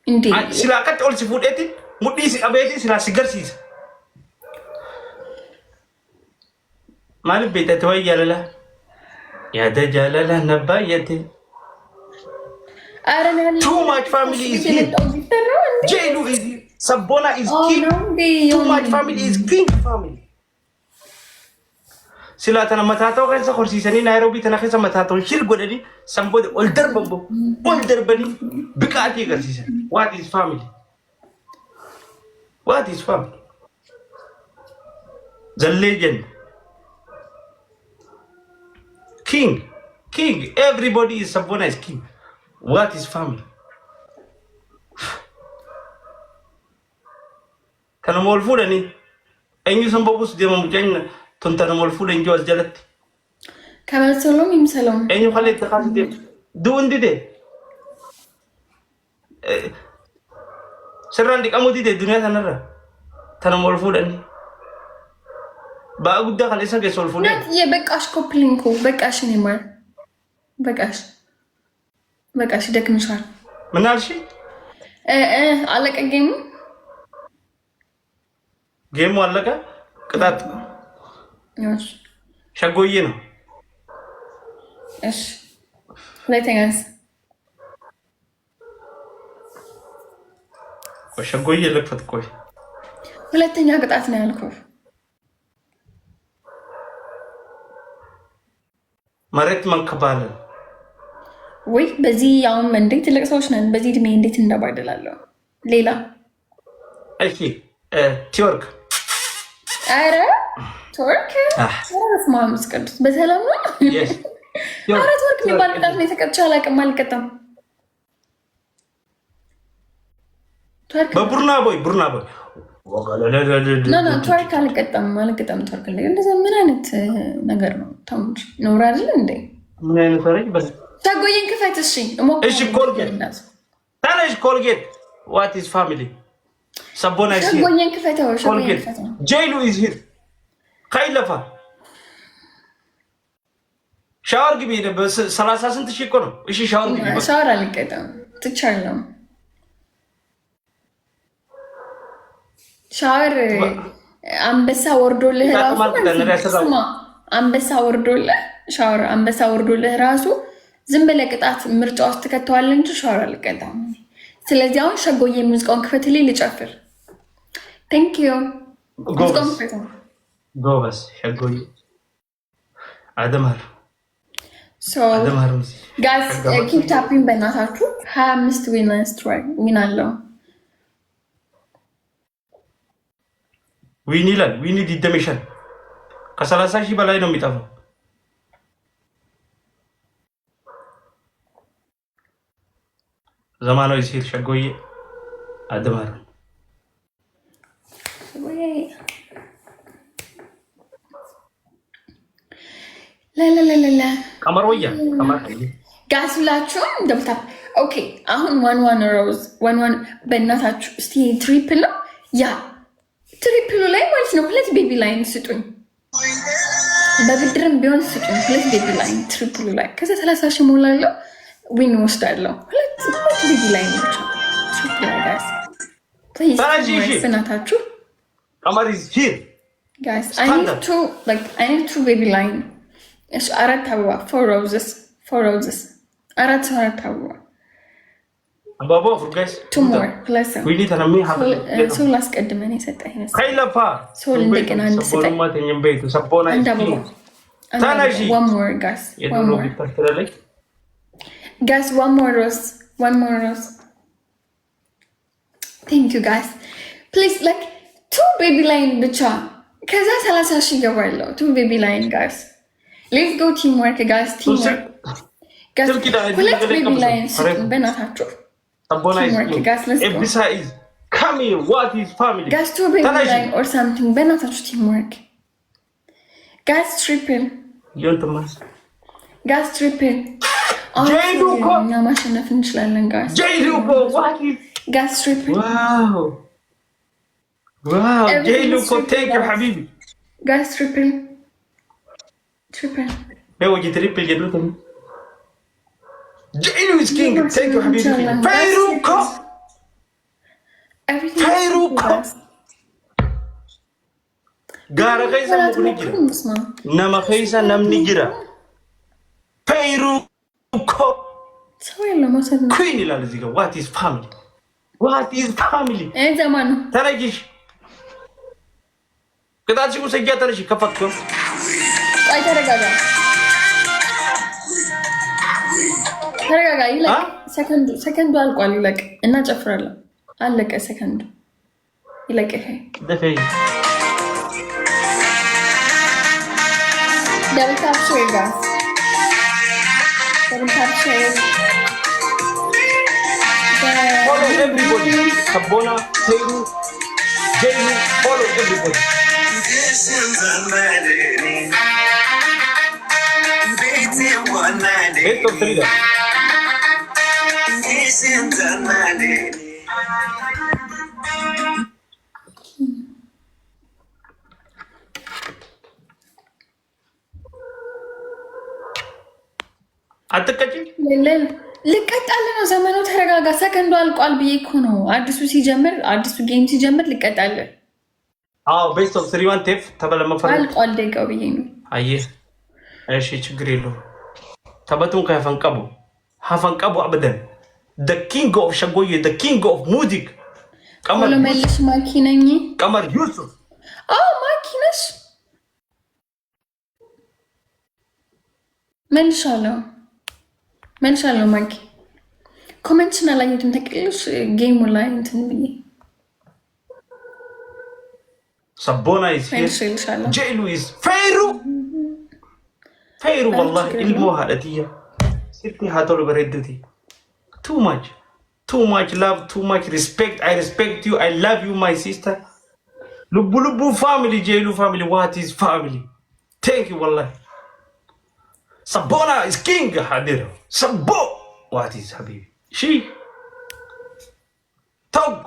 Indeed. Sila kat all si food etin. Mudi si abeti sila sigarsis. Mali beta tuwa yalala. Ya da jalala nabayati. Too much family is here. Jailu is here. Sabona is king. Too much family is king family. Sila tana matataw kan sa korsisani Nairobi tana kisa matataw shil godani somebody older bambo older bani bikati karsisa. What is family? What is family? The legend. King. King. Everybody is Sabona is king. What is family? Kana mol fulani. Enyu sambabus dia memujanya tontana mol fulani jual jalat. Kamal salom im salom. Enyu khalit khas dia. Duun dide. Serandi kamu dide dunia tanara. Tana mol fulani. Ba gudda khalisa ke sol fulani. Not ye bekash koplinko bekash anymore. Bekash. በቃሽ ደክምሻል። ምን አልሽ? አለቀ ጌሙ። ጌሙ አለቀ። ቅጣት እሺ፣ ሸጎዬ ነው። እሺ፣ ሁለተኛስ? ሸጎዬ ልክፈት። ቆይ ሁለተኛ ቅጣት ነው ያልኩህ። መሬት መንከባለል ወይ በዚህ አሁን እንዴት ትልቅ ሰዎች ነን። በዚህ እድሜ እንዴት እንደባደላለሁ። ሌላ እሺ፣ ቲወርክ። አረ ቲወርክ ማምስ ቅዱስ በሰላም ነው። አረ ቲወርክ የሚባል ቅጣት ነው የተቀጥቼ አላውቅም። አልቀጣም። በቡርና ቦይ ቲወርክ አልቀጣም። ቲወርክ እንደዛ ምን አይነት ነገር ነው? ታሙድ ኖር አይደል እንዴ? ምን አይነት ወሬ በስ ታጎየን ክፈት። እሺ እሺ፣ ኮልጌት ታነሽ ኮልጌት። ዋት ኢዝ ፋሚሊ? ሰቦና ኢዝ ሂር። ታጎየን ክፈት። ኮልጌት ጄሉ ኢዝ ሂር። ካይለፋ ሻወር ግቢ። በ30 ስንት ሺህ እኮ ነው። እሺ ሻወር ግቢ። ሻወር አልቀጣም። ትቻለሁ። ሻወር አንበሳ ወርዶልህ ራሱ አንበሳ ወርዶልህ ሻወር አንበሳ ወርዶልህ ራሱ ዝም ብለህ ቅጣት ምርጫ ውስጥ ትከተዋለህ እንጂ ሻወር አልቀጣም። ስለዚህ አሁን ሸጎዬ ሙዚቃውን ክፈትልኝ ልጨፍር። ቴንክ ዩ። ጎበዝ ሸጎዬ አደማር ጋዝ ኪፕ ታፒንግ በእናታችሁ 25 ዊን አለው። ዊን ይላል። ዊን ይደመሻል። ከ30 ሺህ በላይ ነው የሚጠፋው። ዘማናዊ ሴት ሸጎዬ አደማር ላላላላ ቀመሮያ ጋሱላችሁ ደብታ። ኦኬ አሁን ዋን ሮዝ ዋን በእናታችሁ እስቲ ትሪፕል ነው ያ ትሪፕሉ ላይ ማለት ነው። ሁለት ቤቢ ላይን ስጡኝ፣ በብድርም ቢሆን ስጡኝ። ሁለት ቤቢ ላይን ትሪፕሉ ላይ ከዛ 30 ሺህ ሞላለሁ። ዊን ወስዳለሁ። ሁለት ቤቢ ላይን ናቸው። ትሪፕል ላይ ጋይስ ፕሊዝ በእናታችሁ ቀመር ኢዝ ሂር ጋይስ አይ ኒድ ቱ ቤቢ ላይን። እሺ 4 አበባ 4 ሮዝስ አራት አበባ አባባ ፍርጋስ ቱ ሞር ፕለስ ዊኒ ተነሚ ሶል አስቀድመን የሰጠኝ ነው። ከይለፋ ሶል እንደገና እንድሰጠኝ አንድ አበባ ታናጂ one more guys one more rose thank you guys please like 2 baby line ብቻ ከዛ 30 ሺህ ይገባለሁ። 2 baby line guys let's go teamwork guys teamwork guys ሁለት baby line በእናታችሁ Ebisa is coming. What is family? Guys, 2 baby line or something. በእናታችሁ teamwork. Guys, triple. Guys, triple. ጄሉኮ እኛ ማሸነፍ እንችላለን guys. ጄሉኮ what is? Guys, triple. Wow. ጄሉኮ take your habibi. Guys, triple. Hey, what you triple ጄሉኮ? ጄሉ is king. Take your habibi. Fairuko. Gara kaisa mukni jira. Nama kaisa namni jira. Fayru ko. Queen ilal ziga. What is family? What is family? zaman. Tarajish. Kita sih usah jatuh sih kapat ko. Ay teragaga. Teragaga ilak. Second alqual ilak. Enna ጨፍራለሁ. አለቀ ሰከንዱ ይለቀ ይሄ ደፈይ double tap share guys double tap share follow everybody Sabona Teru Jaylu follow everybody this is the melody beating one night esto frida this is the melody አትቀጭ ልቀጣል ነው ዘመኑ ተረጋጋ ሰከንዱ አልቋል ብዬ እኮ ነው አዲሱ ጌም ሲጀምር ልቀጣል አዎ ቤስት ኦፍ 31 ቴፍ ተበለመፈረ አልቋል ደቂቃው ብዬ ነው አየህ እሺ ችግር የለውም ተበቱን ከፈንቀቡ አበደን the king of shagoye the king of music ቀመር መልሽ ማኪነኝ ቀመር ዩሱፍ ማኪነሽ መልሻለሁ ማኪ ኮሜንትሽን አላየሁትም ተቀልሽ ጌሙ ላይ እንትን ብዬ Sabona is here Jaylu is Fayru والله الموها الاتيه ستي هاتولو بردتي too much love too much respect I respect you I love you my sister lubu family Jaylu family what is family thank you والله Sabona is king hadiro Sabo what is habibi she Tog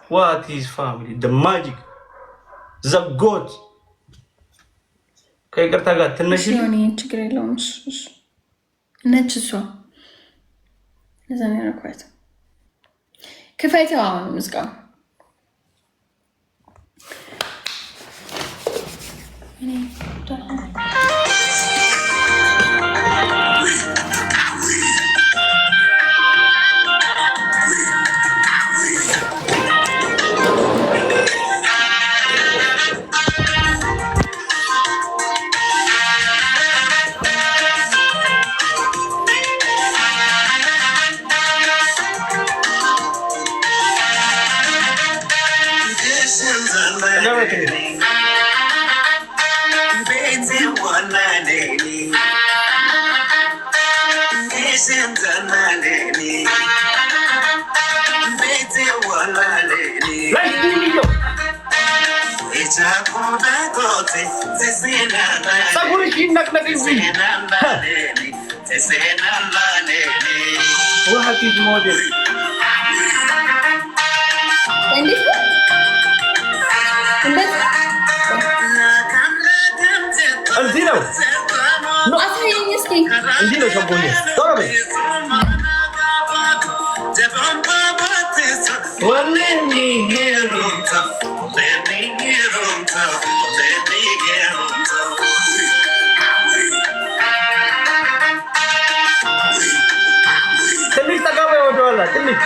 what is family the magic the god ከይቅርታ ጋር ትንሽ ችግር የለውም ነች እሷ ለዛ ነው ያልኳት ክፈይተው አሁን ሙዚቃው واحد موديل انزلوا انزلوا شبوني ضربي ትንሽ ተጋባ ወደኋላ ትንሽ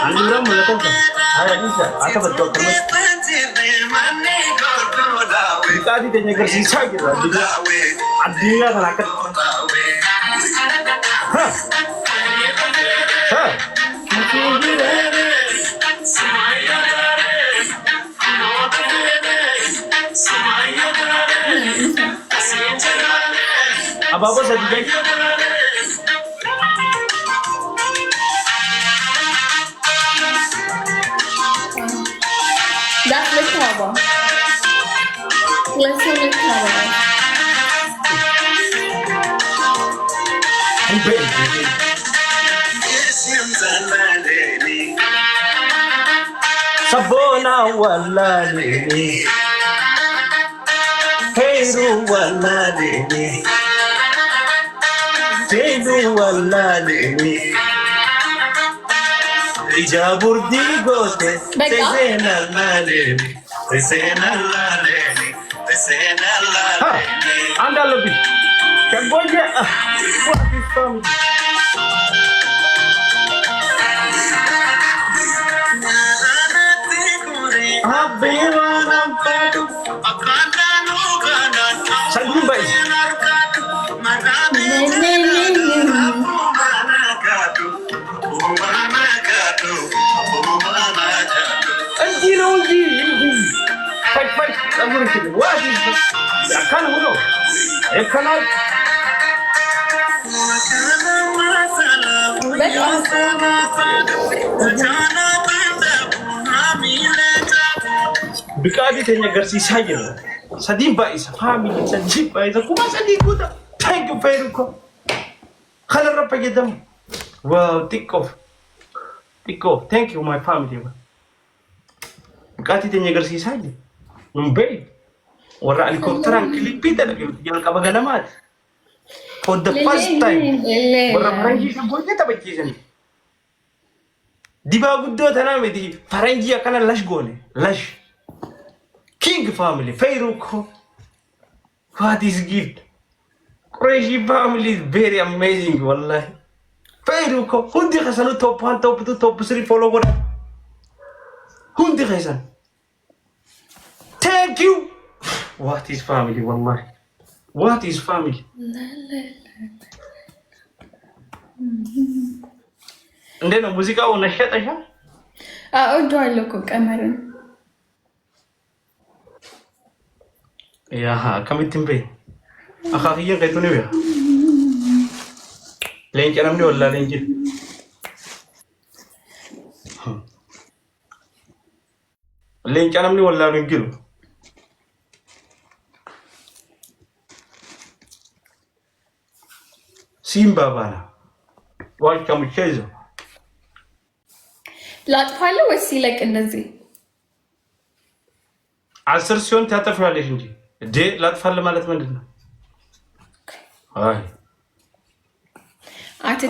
አንዱም ለተንተ አይዲሳ አከፈተው ከመስ ዲቃዲ ተነገር ሲሳይራ አዲኛ ተናከተ Ababa sadiyay That's the cover. Let's see the cover. Sabona wallalini Fayru wallalini Seenu wallaaleni ija burdi goote አንድ አለብኝ ከጎየ ሰልም በይ እንዲህ ነው እንጂ ፈጭፈጭ ጸጉር ዋት ያካን ሁሉ ይከናል ብቃዲ ተኛ ገርሲ ሳይ ነው ሰዲም ባይሳ ፋሚሊ ሰዲም ባይሳ ኩማ ሰዲም ጉዳ ታንክ ዩ ፌሩኮ خلرب جدم واو تيكوف thank you my family ብቃዲ ተኛ ገርሲ ሳይ ምንበይ ወራ ሄሊኮፕተራን ክሊፒት ያልቃ በገለማት for the first time ወራ ፈረንጂ ሰቦኝ ተበጂሰን ዲባ ጉዶ ተናመዲ ፈረንጂ ያከና ላሽ ጎኔ ላሽ king family Feiruko what is gift crazy family is very amazing wallahi Feiruko hundi khasanu top 1 top 2 top 3 follower hundi khasan thank you what is family wallahi what is family እንደነ ሙዚቃው ነሸጠሻ እወደዋለሁ እኮ ቀመርን ያሃ ከሚትም በይ አኻፍዬ ቀይቱን ይያ ለእንጨናም ነው ወላ ለእንጭ ለእንጨናም ነው ወላ ለእንጭ ሲምባ ባላ ዋይ ከምቸይዞ ላጥፋለሁ ወይስ ይለቅ እንደዚህ 10 ሲሆን ታጠፋለሽ እንጂ ዴ ላጥፋለ ማለት ምንድነው? አይ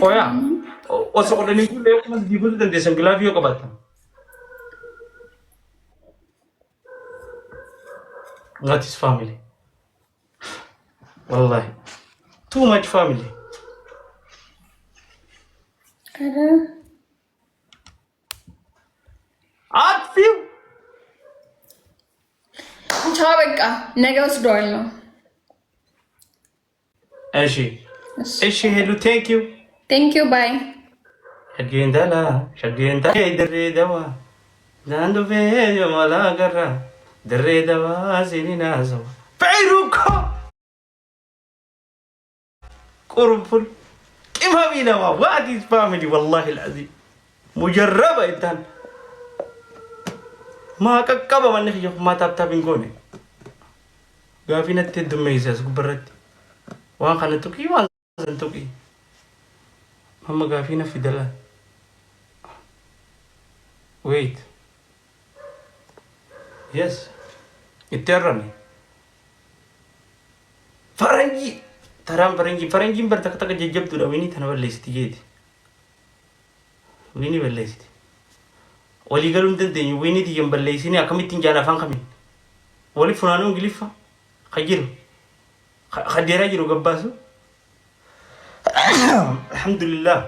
ቆያ ኦሶ ወደኔ ሁሉ የቆመት ዲቡል እንደሰን ግላቪዮ ቀባታ what is family والله too much family አጥፊው ቻው በቃ ነገ ወስደዋለሁ። እሺ ሄሉ ቴንክ ዩ ባይ ሸጌንዳላ ድሬዳዋ ዛንዱ ፌዮ ማላገራ ድሬዳዋ ሲኒናዘዋ ፌሩኮ ቁርንፉል ቅመሚ ነዋ ዋት ኢዝ ፋሚሊ ወላሂ አልዓዚም ሙጀረበ ይታን ما كقبا من يخ ما تابتابين غوني غافينا تدم ميزاس غبرت وان خلتوكي وان زنتوكي هم غافينا في دلا wait yes اترمي فرنجي ترام فرنجي برتكتك ججبت ويني تنبليستي جيتي ويني بليستي ولي قالوا ندندني ويني دي يمبليسيني اكمتين جانا فان خمين ولي فلانو انجليفا خجيرو خديرا جيرو قباسو الحمد لله